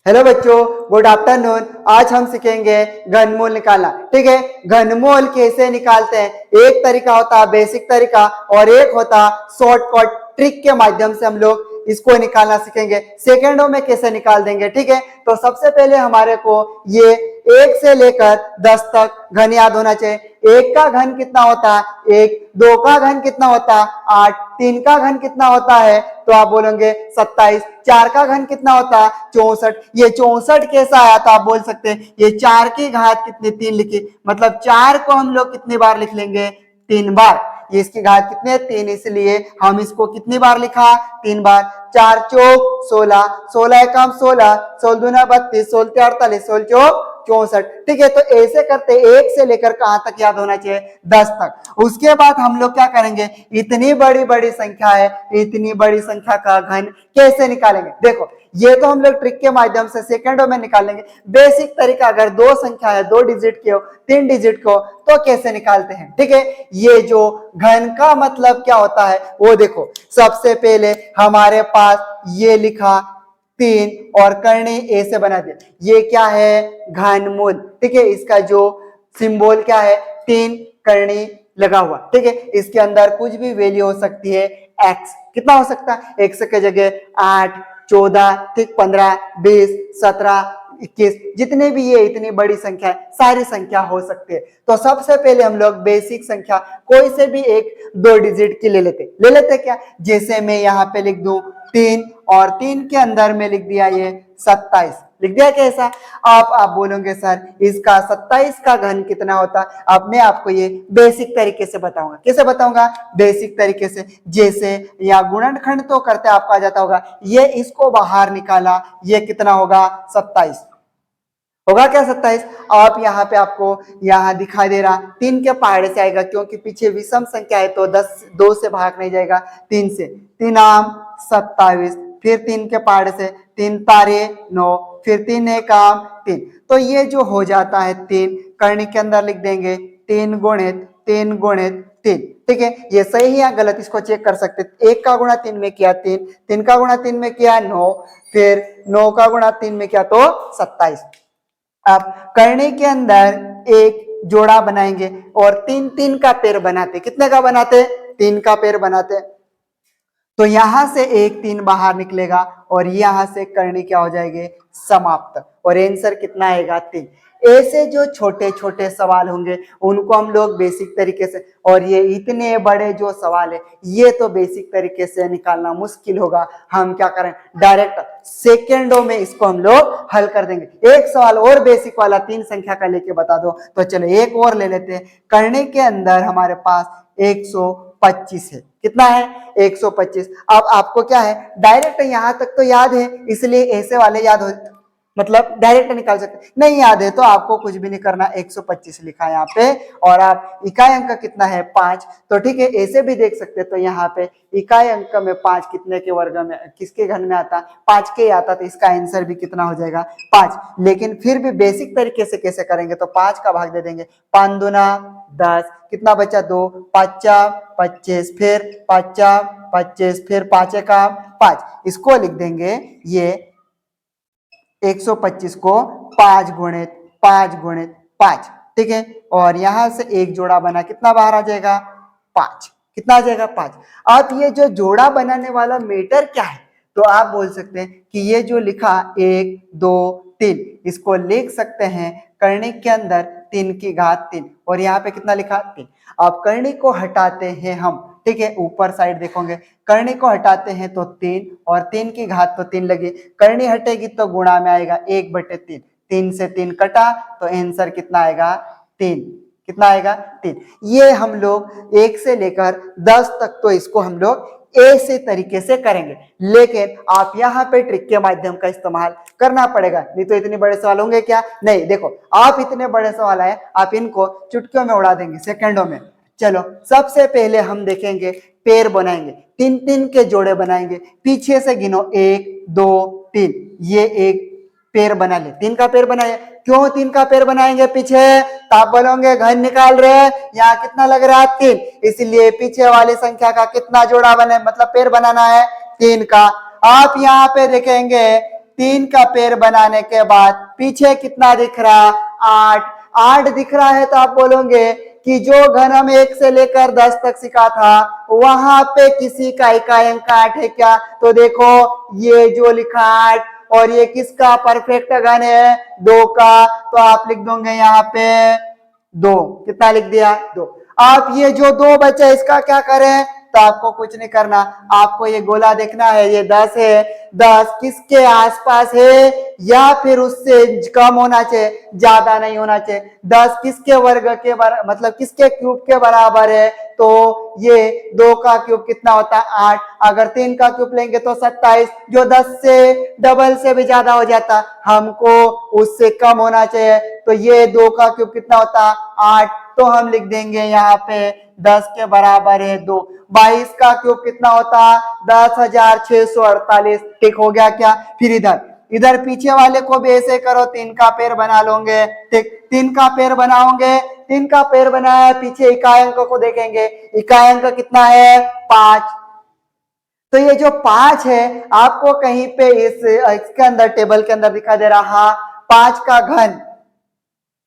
Hello बच्चों, good afternoon. आज हम सीखेंगे घनमूल निकालना। ठीक है, घनमूल कैसे निकालते हैं। एक तरीका होता है बेसिक तरीका और एक होता शॉर्टकट ट्रिक के माध्यम से हम लोग इसको निकालना सीखेंगे। सेकेंडों में कैसे निकाल देंगे। ठीक है, तो सबसे पहले हमारे को ये 1 से लेकर 10 तक घन याद होना चाहिए। 1 का घन कितना होता है 1, 2 का घन कितना होता है 8, 3 का घन कितना होता है तो आप बोलेंगे 27, 4 का घन कितना होता है 64। ये 64 कैसा आया तो आप बोल सकते हैं ये 4 की घात कितनी 3 लिखी, मतलब 4 को हम लोग कितनी बार लिख लेंगे 3 बार। ये इसकी घात कितने 3, इसलिए हम इसको कितनी बार लिखा 3 बार। 4 चौक 16, 16 एकम 16, 16 दूना 32, 16 ते 48, 16 चौक 64। ठीक है, तो ऐसे करते 1 से लेकर कहां तक याद होना चाहिए 10 तक। उसके बाद हम लोग क्या करेंगे, इतनी बड़ी बड़ी संख्या है, इतनी बड़ी संख्या का घन कैसे निकालेंगे। देखो ये तो हम लोग ट्रिक के माध्यम से सेकंडों में निकालेंगे। बेसिक तरीका अगर 2 संख्या है 2 डिजिट की हो 3 डिजिट को तो कैसे निकालते हैं। ठीक है, ये जो घन का मतलब क्या होता है वो देखो। सबसे पहले हमारे पास ये लिखा 3 और करनी ए से बना दिया, ये क्या है घनमूल। ठीक है, इसका जो सिंबल क्या है 3 करनी लगा हुआ। ठीक है, इसके अंदर कुछ भी वैल्यू हो सकती है x। कितना हो सकता है x के जगह 8, 14, ठीक 15, 20, 17, 21, जितने भी ये इतनी बड़ी संख्या है सारी संख्या हो सकती है। तो सबसे पहले हम लोग बेसिक संख्या कोई से भी एक 2 डिजिट की ले लेते क्या। जैसे मैं यहाँ पे लिख दूं 3 और 3 के अंदर में लिख दिया ये 27, लिख दिया कैसा। आप बोलोगे सर इसका 27 का घन कितना होता। अब मैं आपको ये बेसिक तरीके से बताऊंगा। कैसे बताऊंगा, बेसिक तरीके से। जैसे या गुणनखंड तो करते आपको आ जाता होगा, ये इसको बाहर निकाला, ये कितना होगा 27 होगा क्या 27। आप यहाँ पे आपको यहाँ दिखाई दे रहा 3 के पहाड़े से आएगा क्योंकि पीछे विषम संख्या है तो 10 2 से भाग नहीं जाएगा 3 से। 3 आम 27, फिर 3 के पहाड़े से 3 तारे 9, फिर 3 एक आम 3। तो ये जो हो जाता है 3 करनी के अंदर लिख देंगे 3 गुणित 3 गुणित 3। ठीक है, ये सही है या गलत इसको चेक कर सकते। 1 का गुणा 3 में किया 3, 3 का गुणा 3 में किया 9, फिर 9 का गुणा 3 में किया तो 27। अब करने के अंदर एक जोड़ा बनाएंगे और 3 3 का पेड़ बनाते। कितने का बनाते 3 का पेड़ बनाते। तो यहां से एक 3 बाहर निकलेगा और यहां से करनी क्या हो जाएगी समाप्त, और आंसर कितना आएगा 3। ऐसे जो छोटे छोटे सवाल होंगे उनको हम लोग बेसिक तरीके से, और ये इतने बड़े जो सवाल है ये तो बेसिक तरीके से निकालना मुश्किल होगा। हम क्या करें डायरेक्ट सेकेंडों में इसको हम लोग हल कर देंगे। एक सवाल और बेसिक वाला 3 संख्या का लेके बता दो तो चलो एक और ले लेते हैं। करने के अंदर हमारे पास 125 है। कितना है 125। अब आपको क्या है डायरेक्ट यहां तक तो याद है इसलिए ऐसे वाले याद हो, मतलब डायरेक्ट निकाल सकते। नहीं याद है तो आपको कुछ भी नहीं करना, 125 लिखा है यहाँ पे और आप इकाई अंक कितना है 5। तो ठीक है ऐसे भी देख सकते हैं। तो यहाँ पे इकाई अंक में 5 कितने के वर्ग में किसके घन में आता 5 के आता, तो इसका आंसर भी कितना हो जाएगा 5। लेकिन फिर भी बेसिक तरीके से कैसे करेंगे तो 5 का भाग दे देंगे, 5 दूना 10, कितना बचा 2, 5 25, फिर 5 25, फिर 5 का 5। इसको लिख देंगे ये 125 को 5 गुणित 5 गुणित 5। ठीक है, और यहां से एक जोड़ा बना कितना बाहर आ जाएगा 5। कितना आ जाएगा 5। अब ये जो जोड़ा बनाने वाला मीटर क्या है तो आप बोल सकते हैं कि ये जो लिखा 1 2 3 इसको लिख सकते हैं करनी के अंदर 3 की घात 3 और यहाँ पे कितना लिखा 3। अब करनी को हटाते हैं हम। ठीक है, ऊपर साइड देखोगे करनी को हटाते हैं तो 3 और 3 की घात तो 3 लगी, करनी हटेगी तो गुणा में आएगा 1/3। 3 से 3 कटा तो आंसर कितना आएगा 3। कितना आएगा 3। ये हम लोग 1 से लेकर 10 तक तो इसको हम लोग ऐसे तरीके से करेंगे, लेकिन आप यहाँ पे ट्रिक के माध्यम का इस्तेमाल करना पड़ेगा, नहीं तो इतने बड़े सवाल होंगे क्या। नहीं देखो आप इतने बड़े सवाल आए आप इनको चुटकियों में उड़ा देंगे सेकंडों में। चलो सबसे पहले हम देखेंगे पेड़ बनाएंगे, 3 3 के जोड़े बनाएंगे। पीछे से गिनो 1 2 3, ये एक पेड़ बना ले, 3 का पेड़ बनाए। क्यों 3 का पेड़ बनाएंगे पीछे तो आप बोलोगे घन निकाल रहे हैं, यहाँ कितना लग रहा है 3, इसलिए पीछे वाली संख्या का कितना जोड़ा बने मतलब पेड़ बनाना है 3 का। आप यहाँ पे देखेंगे 3 का पेड़ बनाने के बाद पीछे कितना दिख रहा? 8। 8 दिख रहा है तो आप बोलोगे कि जो घन हम 1 से लेकर 10 तक सीखा था वहां पे किसी का इकाई अंक 8 है क्या? तो देखो ये जो लिखा 8 और ये किसका परफेक्ट घन है? 2 का। तो आप लिख दोगे यहाँ पे 2। कितना लिख दिया? 2। आप ये जो 2 बचे इसका क्या करें? तो आपको कुछ नहीं करना, आपको ये गोला देखना है, ये 10 है, 10 किसके आसपास है या फिर उससे कम होना चाहिए, ज्यादा नहीं होना चाहिए। 10 किसके वर्ग के मतलब किसके क्यूब के बराबर है? तो ये 2 का क्यूब कितना होता है? 8। अगर 3 का क्यूब लेंगे तो 27, जो 10 से डबल से भी ज्यादा हो जाता, हमको उससे कम होना चाहिए। तो ये 2 का क्यूब कितना होता? 8। तो हम लिख देंगे यहाँ पे 10 के बराबर है 2। 22 का क्यूब कितना होता? 10,648। ठीक हो गया क्या? फिर इधर पीछे वाले को भी ऐसे करो, 3 का पेड़ बना लोगे। ठीक, 3 का पेड़ बनाओगे, 3 का पेड़ बनाया, पीछे इकाई अंक को देखेंगे, इकाई अंक कितना है? 5। तो ये जो 5 है आपको कहीं पे इसके अंदर टेबल के अंदर दिखा दे रहा। 5 का घन,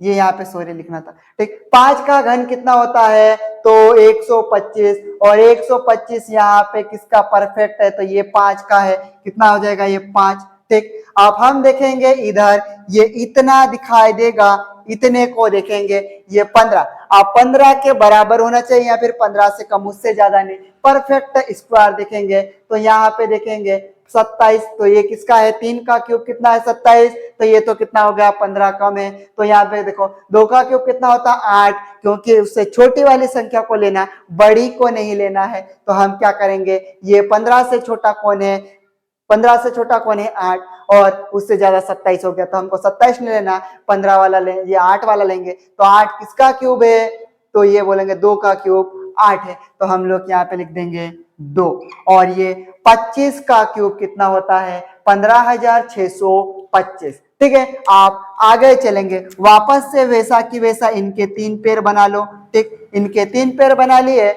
ये यहाँ पे सॉरी लिखना था। ठीक, 5 का घन कितना होता है? तो 125, और 125 यहाँ पे किसका परफेक्ट है? तो ये 5 का है। कितना हो जाएगा? ये 5। ठीक, अब हम देखेंगे इधर ये इतना दिखाई देगा, इतने को देखेंगे ये 15। अब 15 के बराबर होना चाहिए या फिर 15 से कम, उससे ज्यादा नहीं। परफेक्ट स्क्वायर देखेंगे तो यहाँ पे देखेंगे 27। तो ये किसका है? 3 का क्यूब कितना है? 27। तो ये तो कितना हो गया? 15 कम है। तो यहाँ पे देखो 2 का क्यूब कितना होता? 8, क्योंकि उससे छोटी वाली संख्या को लेना, बड़ी को नहीं लेना है। तो हम क्या करेंगे? ये 15 से छोटा कौन है? 15 से छोटा कौन है? 8, और उससे ज्यादा 27 हो गया। तो हमको 27 नहीं लेना, 15 वाला ले, ये 8 वाला लेंगे। तो 8 किसका क्यूब है? तो ये बोलेंगे 2 का क्यूब 8 है। तो हम लोग यहाँ पे लिख देंगे 2। और ये 25 का क्यूब कितना होता है? 15,625। ठीक है, आप आगे चलेंगे, वापस से वैसा की वैसा इनके 3 पेड़ बना लो। ठीक, इनके 3 पेड़ बना लिए,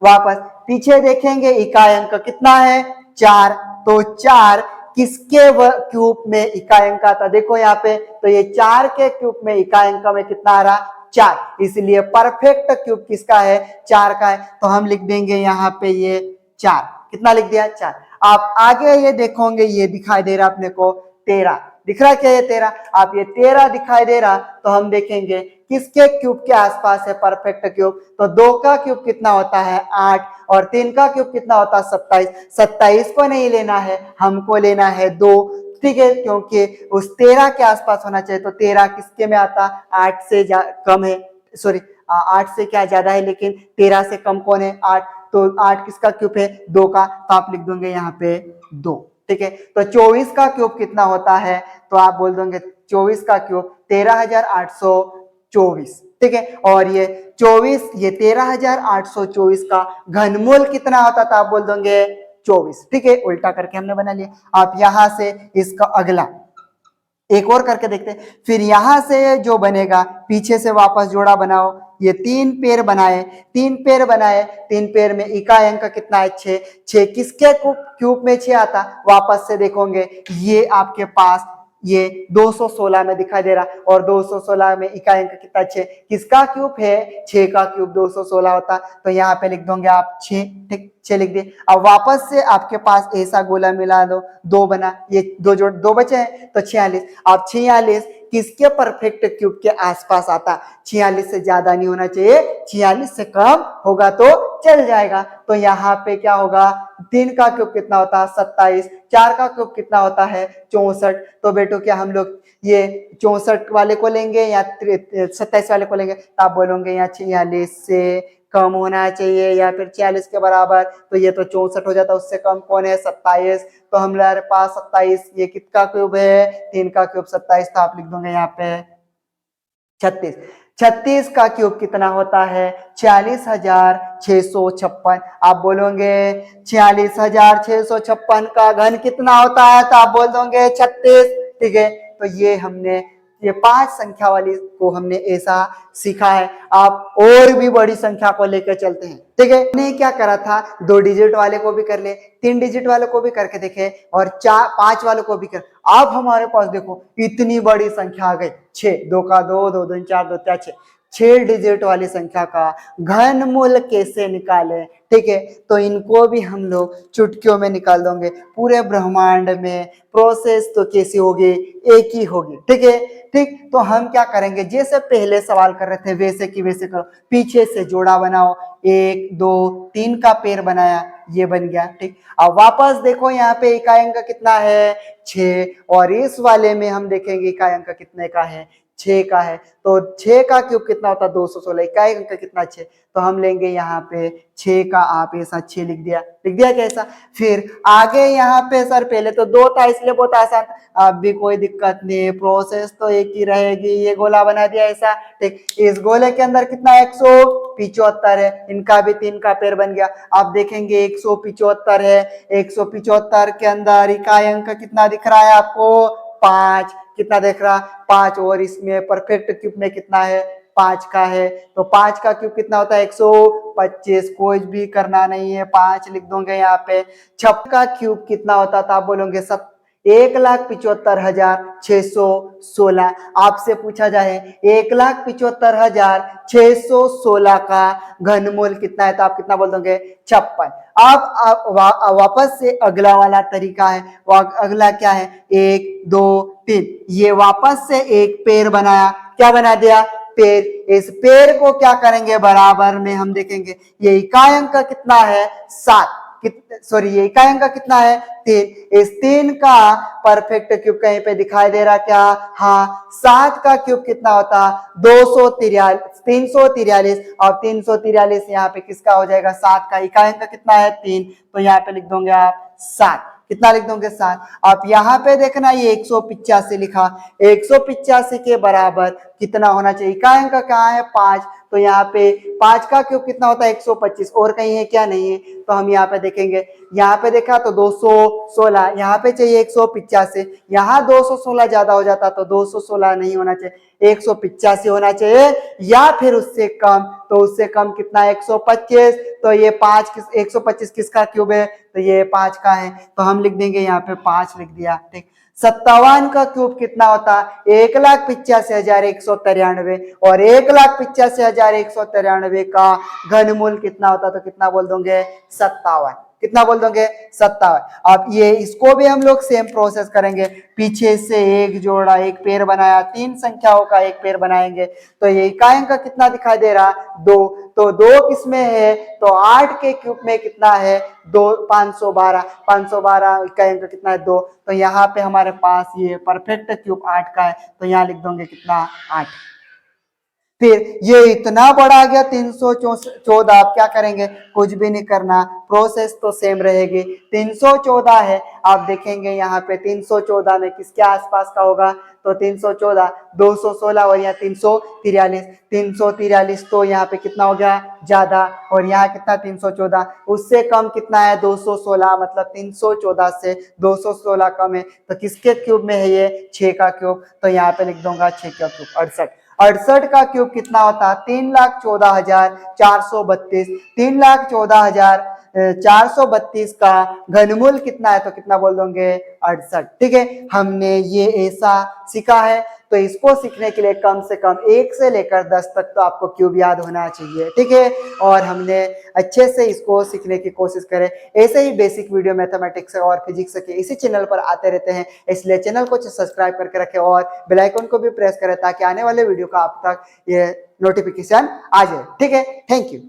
वापस पीछे देखेंगे इकाई अंक कितना है? 4। तो 4 किसके क्यूब में इकाई अंक आता? देखो यहाँ पे, तो ये 4 के क्यूब में इकाई अंक में कितना आ रहा? 4। इसलिए परफेक्ट क्यूब किसका है? 4 का है। तो हम लिख देंगे यहाँ पे ये 4। कितना लिख दिया? 4। आप आगे ये देखोगे, ये दिखाई दे रहा अपने को 13। दिख रहा क्या? ये 13। आप ये 13 दिखाई दे रहा तो हम देखेंगे किसके क्यूब के आसपास है परफेक्ट क्यूब? तो 2 का क्यूब कितना होता है? 8, और 3 का क्यूब कितना होता है? 27। 27 को नहीं लेना है, हमको लेना है 2। ठीक है, क्योंकि उस 13 के आसपास होना चाहिए। तो 13 किसके में आता? 8 से कम है, सॉरी 8 से क्या ज्यादा है, लेकिन 13 से कम कौन है? 8। तो 8 किसका क्यूब है? 2 का। तो आप लिख दोगे यहाँ पे 2। ठीक है, तो 24 का क्यूब कितना होता है? तो आप बोल दोगे 24 का क्यूब 13,824। ठीक है, और ये 24, ये 13,824 का घनमूल कितना होता था? आप बोल दोगे 24। ठीक है, उल्टा करके हमने बना लिया। आप यहां से इसका अगला एक और करके देखते हैं। फिर यहां से जो बनेगा, पीछे से वापस जोड़ा बनाओ। ये 3 पेड़ बनाए, 3 पेड़ बनाए, 3 पेड़ में इकाई अंक कितना है? 6। 6 किसके क्यूब में 6 आता? वापस से देखोगे ये आपके पास ये 216 में दिखाई दे रहा, और 216 में इकाई अंक कितना? 6। किसका क्यूब है? 6 का क्यूब 216 होता। तो यहाँ पे लिख दोगे आप 6। ठीक, 6 लिख दिए। अब वापस से आपके पास ऐसा गोला मिला दो, 2 बना, ये 2 जोड़ 2 बचे हैं तो 46। अब 46 किसके परफेक्ट क्यूब के आसपास आता? 46 से ज्यादा नहीं होना चाहिए, 46 से कम होगा तो चल जाएगा। तो यहाँ पे क्या होगा? 3 का क्यूब कितना होता है? 27। 4 का क्यूब कितना होता है? 64। तो बेटो क्या हम लोग ये 64 वाले को लेंगे या 27 वाले को लेंगे? तो आप बोलोगे यहाँ 46 से कम होना चाहिए या फिर 46 के बराबर। तो ये तो 64 हो जाता, उससे कम कौन है? 27। तो हमारे पास 27, ये किसका क्यूब है? 3 का क्यूब 27। तो आप लिख दोगे यहाँ पे 36। 36 का क्यूब कितना होता है? 46,656। आप बोलोगे 46,656 का घन कितना होता है? तो आप बोल दोगे 36। ठीक है, तो ये हमने ये 5 संख्या वाली को हमने ऐसा सीखा है। आप और भी बड़ी संख्या को लेकर चलते हैं, ठीक है। हमने क्या करा था, 2 डिजिट वाले को भी कर ले, 3 डिजिट वाले को भी करके देखे और 5 वालों को भी कर। अब हमारे पास देखो इतनी बड़ी संख्या आ गई 6, 2 का 2, 2 2 4, 2 4 6, 6 डिजिट वाली संख्या का घनमूल कैसे निकालें, ठीक है। तो इनको भी हम लोग चुटकियों में निकाल देंगे। पूरे ब्रह्मांड में प्रोसेस तो कैसी होगी, एक ही होगी, ठीक है। ठीक, तो हम क्या करेंगे, जैसे पहले सवाल कर रहे थे वैसे की वैसे करो। पीछे से जोड़ा बनाओ, 1 2 3 का पेड़ बनाया, ये बन गया, ठीक। अब वापस देखो यहाँ पे इकाई अंक कितना है, 6, और इस वाले में हम देखेंगे इकाई अंक कितने का है, 6 का है। तो 6 का क्यूब कितना होता है, 216। इकाई अंक कितना, 6। तो हम लेंगे यहाँ पे 6 का, आप ऐसा 6 लिख दिया कैसा। फिर आगे यहाँ पे सर पहले तो 2 था इसलिए बहुत आसान, अब भी कोई दिक्कत नहीं, प्रोसेस तो एक ही रहेगी। ये गोला बना दिया ऐसा, ठीक। इस गोले के अंदर कितना 175 है, इनका भी 3 का पेड़ बन गया। आप देखेंगे 175 है, 175 के अंदर इकाई अंक कितना दिख रहा है आपको, 5। कितना देख रहा, 5, और इसमें परफेक्ट क्यूब में कितना है, 5 का है। तो 5 का क्यूब कितना होता है, 125। कोई भी करना नहीं है, 5 लिख दोगे यहाँ पे। 6 का क्यूब कितना होता था, आप बोलोगे 1,75,616। आपसे पूछा जाए 1,75,616 का घनमूल कितना है, तो आप कितना बोल दोगे, 56। अब वापस से अगला वाला तरीका है, अगला क्या है, 1 2 3, ये वापस से एक पेड़ बनाया, क्या बना दिया, पेड़। इस पेड़ को क्या करेंगे, बराबर में हम देखेंगे ये इकाई अंक कितना है, 7। सॉरी, ये इकाई अंक कितना है, 3। इस 3 का परफेक्ट क्यूब कहीं पे दिखाई दे रहा क्या, हाँ। 7 का क्यूब कितना होता, 343। और 343 यहाँ पे किसका हो जाएगा, 7 का। इकाई अंक कितना है, 3। तो यहाँ पे लिख दोगे आप 7। कितना लिख दोगे, 7। आप यहाँ पे देखना ये 185 लिखा, 185 के बराबर कितना होना चाहिए, इकाई अंक कहाँ है, 5। तो यहाँ पे 5 का क्यूब कितना होता है, 125। और कहीं है क्या, नहीं है। तो हम यहाँ पे देखेंगे, यहाँ पे देखा तो 216, यहाँ पे चाहिए 185, यहाँ 216 ज्यादा हो जाता, तो 216 नहीं होना चाहिए, 185 होना चाहिए, या फिर उससे कम। तो उससे कम कितना, 125। तो ये 125 किसका क्यूब है, तो ये 5 का है। तो हम लिख देंगे यहाँ पे 5 लिख दिया, ठीक। 57 का क्यूब कितना होता, 1,85,193, और 1,85,193 का घनमूल कितना होता, तो कितना बोल दोगे, 57। कितना बोल दोगे, 57। अब ये इसको भी हम लोग सेम प्रोसेस करेंगे, पीछे से एक जोड़ा, एक पेड़ बनाया, 3 संख्याओं का एक पेड़ बनाएंगे। तो ये इकाई अंक कितना दिखाई दे रहा, 2। तो 2 किसमें है, तो 8 के क्यूब में कितना है, 2, 512 इकाई अंक कितना है, 2। तो यहाँ पे हमारे पास ये परफेक्ट क्यूब 8 का है, तो यहाँ लिख दोगे कितना, 8। फिर ये इतना बड़ा आ गया 314, आप क्या करेंगे, कुछ भी नहीं करना, प्रोसेस तो सेम रहेगी। 314 है, आप देखेंगे यहाँ पे 314 में किसके आसपास का होगा, तो 314, 216 और यहाँ 343, 343 तो यहाँ पे कितना हो गया, ज्यादा, और यहाँ कितना 314, उससे कम कितना है, 216, मतलब 314 से 216 कम है। तो किसके क्यूब में है ये, 6 का क्यूब। तो यहाँ पे लिख दूंगा 6 का क्यूब 68। 68 का क्यूब कितना होता, 3,14,432। 3,14,432 का घनमूल कितना है, तो कितना बोल दोगे, 68, ठीक है। हमने ये ऐसा सीखा है। तो इसको सीखने के लिए कम से कम 1 से लेकर 10 तक तो आपको क्यूब याद होना चाहिए, ठीक है। और हमने अच्छे से इसको सीखने की कोशिश करें। ऐसे ही बेसिक वीडियो मैथमेटिक्स और फिजिक्स के इसी चैनल पर आते रहते हैं, इसलिए चैनल को सब्सक्राइब करके रखें और बेल आइकन को भी प्रेस करें ताकि आने वाले वीडियो का आप तक ये नोटिफिकेशन आ जाए, ठीक है। Thank you.